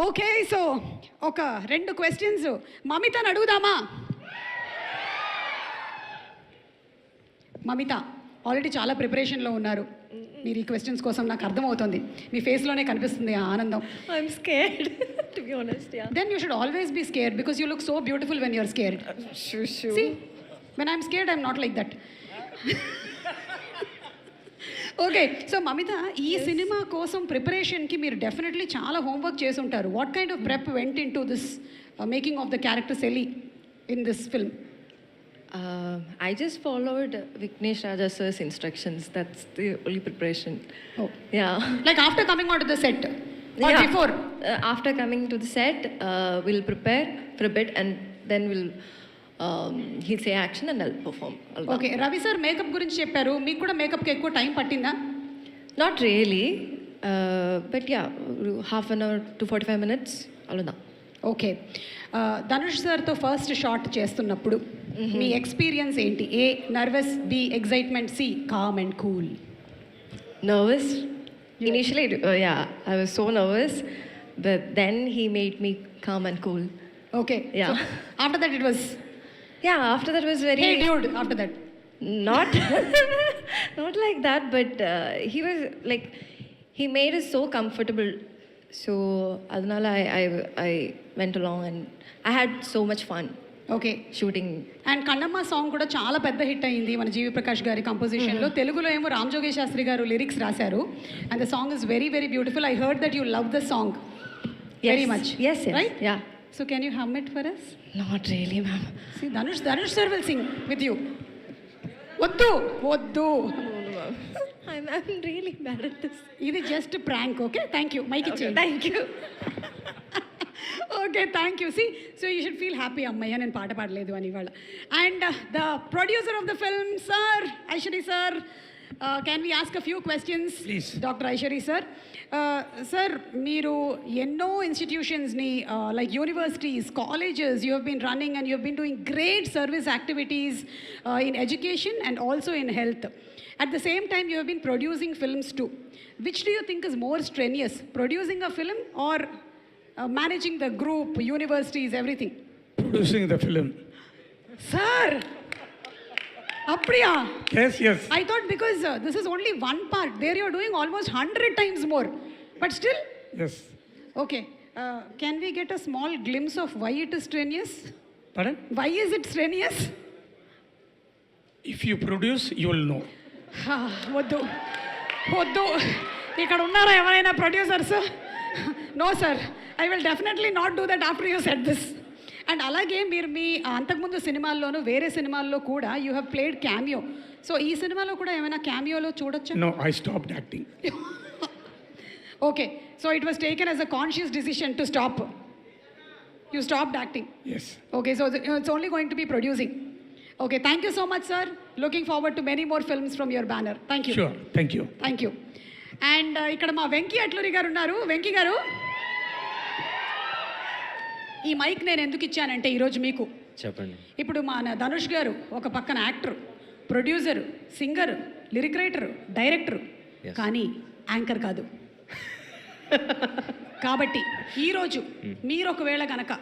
Okay, so ఒక 2 questions మమితని అడుగుదామా? Mamitha already చాలా ప్రిపరేషన్లో ఉన్నారు. మీరు ఈ క్వశ్చన్స్ కోసం నాకు అర్థమవుతుంది, మీ ఫేస్లోనే కనిపిస్తుంది ఆ ఆనందం. I'm scared, to be honest, yeah. Then you should always be scared because you look so beautiful when you're scared. Shoo. See, when I'm scared, I'm not like that. Okay, so Mamitha, ఈ సినిమా కోసం ప్రిపరేషన్కి మీరు definitely చాలా homework చేసి ఉంటారు. What kind of prep went into this making of the character సెలి in this film? I just followed Vignesh Raja sir's instructions. That's the only preparation. Oh. Yeah. Like after coming onto the set or Yeah. before? After coming to the set, we'll prepare for a bit and then he'll say action and I'll perform. Okay, Ravi sir makeup గురించి చెప్పారు. మీకు కూడా మేకప్కి ఎక్కువ time పట్టిందా? Not really, but yeah, half an hour to 45 minutes. Alona. Okay, Dhanush సార్తో first shot చేస్తున్నప్పుడు మీ experience ఏంటి? A nervous, B excitement, C calm and cool. Nervous. Initially, yeah, I was so nervous, but then he made me calm and cool. Okay, Yeah. After that it was Yeah, after that was very... hey dude, after that Not not like that, but he was like, he made us so comfortable. So adnala I went along and I had so much fun okay. shooting. And Kannamma song కూడా చాలా పెద్ద hit అయింది మన జీవి ప్రకాష్ గారి కంపోజిషన్లో. తెలుగులో ఏమో Ram జోగేష్ Sastry garu lyrics రాశారు. And the song is very very beautiful. I heard that you love the song very much. Yes, right? yeah. So can you hum it for us? Not really, ma'am. See, Dhanush sir will sing with you. వద్దు. I'm really bad at this. ఇది just prank. Okay, thank you. Mike ఇచ్చేయండి. Thank you. Okay, thank you. See, so you should feel happy, అమ్మయ్య నేను పాట పాడలేదు అని ఇవాళ. And the producer of the film, sir Aishwari sir, can we ask a few questions? Please. Doctor Aishwari sir. Sir, మీరు ఎన్నో ఇన్స్టిట్యూషన్స్ని like universities, colleges you have been running and you have been doing great service activities in education and also in health. At the same time, you have been producing films too. Which do you think is more strenuous, producing a film or managing the group, universities, everything? Producing the film. Sir, Apriya. Yes. I thought because this is only one part, there you are doing almost 100 times more. But still? Yes. Okay. Can we get a small glimpse of why it is strenuous? Pardon? Why is it strenuous? If you produce, you will know. వద్దు. ఇక్కడ ఉన్నారా ఎవరైనా producers? No sir, I will definitely not do that after you set this. And అలాగే మీరు మీ అంతకుముందు సినిమాల్లోనూ వేరే సినిమాల్లో కూడా you have played cameo. So ఈ సినిమాలో కూడా ఏమైనా క్యామియోలో చూడొచ్చా? No, I stopped acting. Okay, so it was taken as a conscious decision to stop. You stopped acting. Yes. Okay, so it's only going to be producing. Okay, thank you so much, sir. Looking forward to many more films from your banner. Thank you. Sure. Thank you. Thank you. And ఇక్కడ మా వెంకీ అట్లూరి గారు ఉన్నారు. వెంకీ గారు, ఈ mic నేను ఎందుకు ఇచ్చానంటే ఈరోజు మీకు చెప్పండి. ఇప్పుడు మన ధనుష్ గారు ఒక పక్కన actor, producer, singer, lyric writer, director, కానీ యాంకర్ కాదు. కాబట్టి ఈరోజు మీరు ఒకవేళ గనక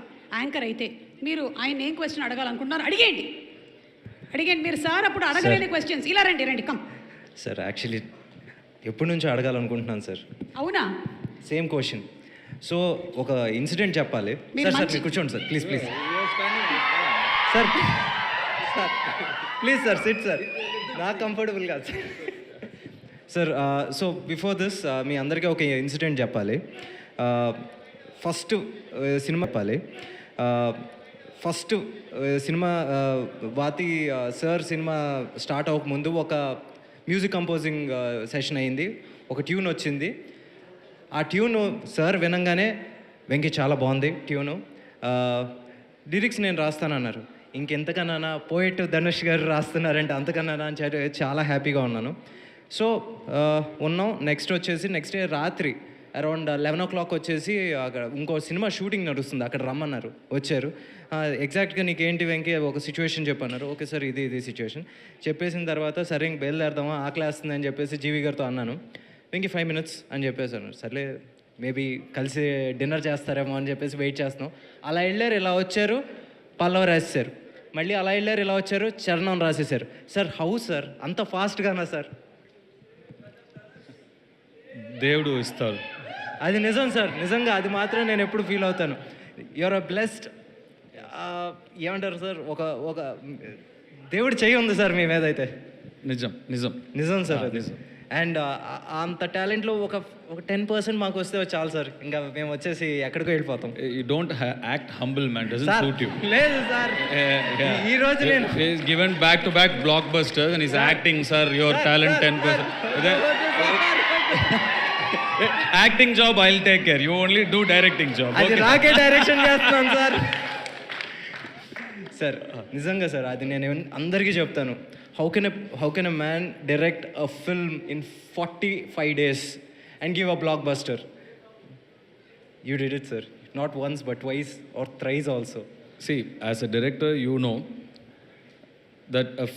యాంకర్ అయితే మీరు ఆయన ఏం క్వశ్చన్ అడగాలనుకుంటున్నారు అడిగేయండి. మీరు సార్ అప్పుడు అడగలేని క్వశ్చన్స్ ఇలా రండి కమ్. సార్, యాక్చువల్లీ ఎప్పటి నుంచో అడగాలనుకుంటున్నాను సార్. అవునా? Same question. సో ఒక ఇన్సిడెంట్ చెప్పాలి. సార్ మీరు కూర్చోండి sir, please sir. Please sir, sit sir. నాకు కంఫర్టబుల్ కాదు సార్. సో బిఫోర్ దిస్ మీ అందరికీ ఒక ఇన్సిడెంట్ చెప్పాలి. First cinema Vaathi sir cinema start అవ్వకముందు ఒక మ్యూజిక్ కంపోజింగ్ సెషన్ అయింది. ఒక ట్యూన్ వచ్చింది. ఆ ట్యూను సార్ వినంగానే వెంకీ చాలా బాగుంది ట్యూను, లిరిక్స్ నేను రాస్తానన్నారు. ఇంకెంతకన్నా పోయెట్ ధనుష్ గారు రాస్తున్నారంటే అంతకన్నా అని చాలా హ్యాపీగా ఉన్నాను. సో ఉన్నాం. నెక్స్ట్ డే రాత్రి అరౌండ్ 11 o'clock వచ్చేసి అక్కడ ఇంకో సినిమా షూటింగ్ నడుస్తుంది, అక్కడ రమ్మన్నారు. వచ్చారు. ఎగ్జాక్ట్గా నీకేంటి వెంకీ ఒక సిచ్యువేషన్ చెప్పన్నారు. ఓకే సార్, ఇది సిచ్యువేషన్ చెప్పేసిన తర్వాత సరే ఇంక బయలుదేరదామా, ఆకలేస్తుంది అని చెప్పేసి జీవి గారితో అన్నాను. వెంకీ 5 minutes అని చెప్పేసాను. సర్లే మేబీ కలిసి డిన్నర్ చేస్తారేమో అని చెప్పేసి వెయిట్ చేస్తున్నాం. అలా వెళ్ళారు, ఇలా వచ్చారు, పల్లవ రాసేశారు. మళ్ళీ అలా వెళ్ళారు, ఇలా వచ్చారు, చరణం రాసేశారు. సార్ హౌ సార్ అంత ఫాస్ట్గానా సార్? దేవుడు ఇస్తారు. అది నిజం సార్, నిజంగా అది మాత్రం నేను ఎప్పుడు ఫీల్ అవుతాను. యువర్ అ బ్లెస్డ్, ఏమంటారు సార్, ఒక ఒక దేవుడు చెయ్యి ఉంది సార్ మీ మీద అయితే. నిజం నిజం నిజం సార్ అది. నిజం. అండ్ అంత టాలెంట్లో ఒక 10% మాకు వస్తే చాలు సార్, ఇంకా మేము వచ్చేసి ఎక్కడికో వెళ్ళిపోతాం. You don't act humble man, doesn't sir suit you. లేదు సార్, ఈ రోజు నేను He's given back to back blockbusters and he's acting, sir. Your talent 10%. Acting job I'll take care. You only do directing job. అది Okay. నాకే direction చేస్తున్నాను sir. Sir నిజంగా sir, అది నేను అందరికీ చెప్తాను. How can a man direct a film in 45 days and give a block buster? You did it sir, not once but twice or thrice also. See, as a director, you know that a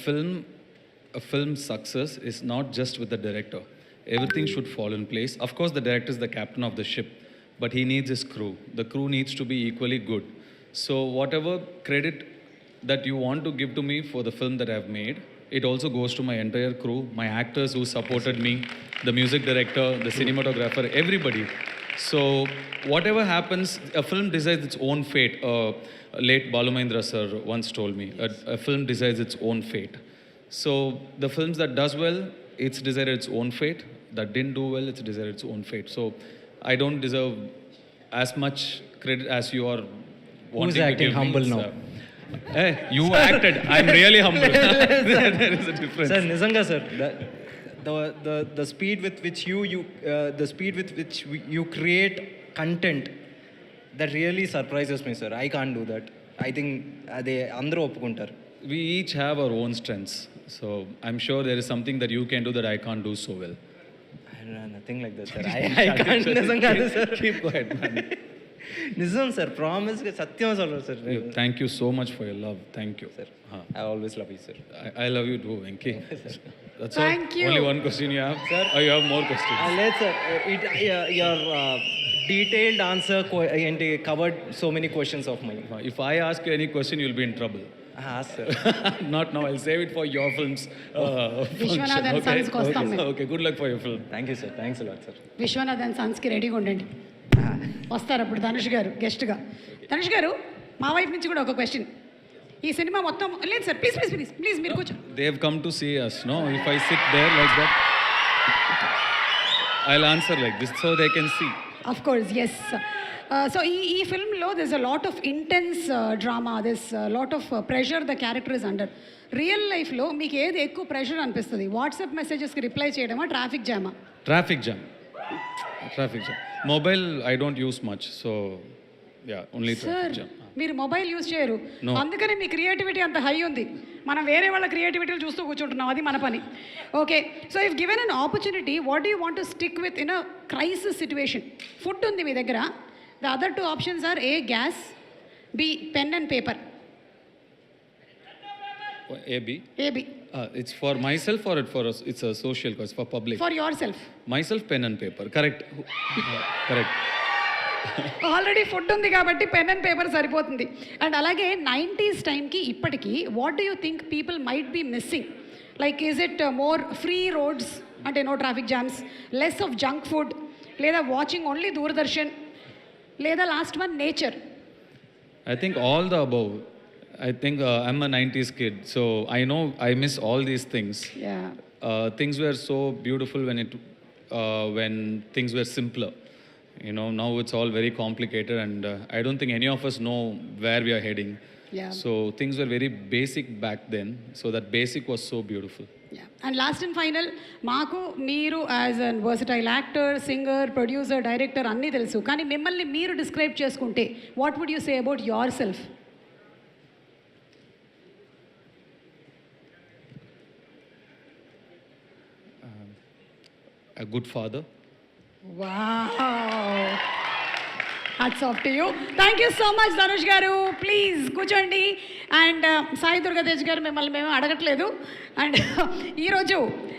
film's success is not just with the director. Everything should fall in place. Of course, the director is the captain of the ship, but he needs his crew. The crew needs to be equally good. So whatever credit that you want to give to me for the film that I've made, it also goes to my entire crew, my actors who supported me, the music director, the cinematographer, everybody. So whatever happens, a film decides its own fate. Late Balu Mahendra sir once told me, a film decides its own fate. So the films that does well, it's decided its own fate. That didn't do well, it's decided its own fate. So I don't deserve as much credit as you are wanting to acting give me. humble now? Hey, you acted. I'm really humble. There is a difference. Sir నిజంగా sir, the speed with which you create content, that really surprises me sir. I can't do that. I think అదే అందరూ ఒప్పుకుంటారు. We each have our own strengths. So I'm sure there is something that you can do that I can't do so well. Nothing like that sir. I can't. నిజంగా sir, Keep quiet, man. నిజం sir, ప్రామిస్గా సత్యం sir. Sir Thank you so much for your love. Thank you. Sir, I always love you sir. I love you too, Venki. That's Thank all. you. Only one question you have? Sir. Or you have more questions? లేదు sir, your detailed answer ఏంటి covered so many questions of mine. If I ask you any question, you'll be in trouble. Sir Not now. I'll save it for your films. Vishwanath and Sons కి వస్తాం మేము. Okay. Good luck for your film. Thank you sir, thanks a lot sir. Vishwanath and సన్స్కి రెడీగా ఉండండి. వస్తారు అప్పుడు ధనుష్ గారు గెస్ట్గా. ధనుష్ గారు, మా వైపు నుంచి కూడా ఒక క్వశ్చన్. ఈ సినిమా మొత్తం లేదు sir, please please please please మీరు కూర్చో. They have come to see us. No, if I sit there like that, I'll answer like this so they can see. Of course, yes. So ఈ ఫిల్మ్లో this a lot of intense drama, this lot of pressure the character is under. Real లైఫ్లో మీకు ఏది ఎక్కువ pressure అనిపిస్తుంది? WhatsApp మెసేజెస్కి reply చేయడమా, traffic జామా? Traffic jam. Mobile, I don't use much. So, yeah, only sir, traffic jam. మీరు mobile use చేయరు, No. అందుకనే మీ క్రియేటివిటీ అంత హై ఉంది. మనం వేరే వాళ్ళ క్రియేటివిటీలు చూస్తూ కూర్చుంటున్నాం, అది మన పని. Okay, so if given an opportunity, what do you want to stick with in a crisis situation? Food ఉంది మీ దగ్గర. The other two options are A gas, B pen and paper. AB. A B It's for myself or it's a social cause for public. For yourself. Myself, pen and paper. Correct. Correct. Already food ఉంది కాబట్టి pen and paper సరిపోతుంది. And అలాగే 90s టైంకి ఇప్పటికీ what do you think people might be missing? Like is it more free roads, అంటే no traffic jams, less of junk food, లేదా watching only Doordarshan, లేదా last one nature? I think all the above. I think I'm a 90s kid, so I know I miss all these things. Yeah. Things were so beautiful when things were simpler. You know, now it's all very complicated, and I don't think any of us know where we are heading. Yeah. So things were very basic back then. So that basic was so beautiful. And last and final, మాకు మీరు as an versatile actor, singer, producer, director అన్నీ తెలుసు, కానీ మిమ్మల్ని మీరు describe చేసుకుంటే what would you say about yourself? A good father. Wow. Hats off to you. Thank you so much, Dhanush garu. Please కూర్చోండి. And Sai Durga Tej గారు, మిమ్మల్ని మేము అడగట్లేదు. అండ్ ఈరోజు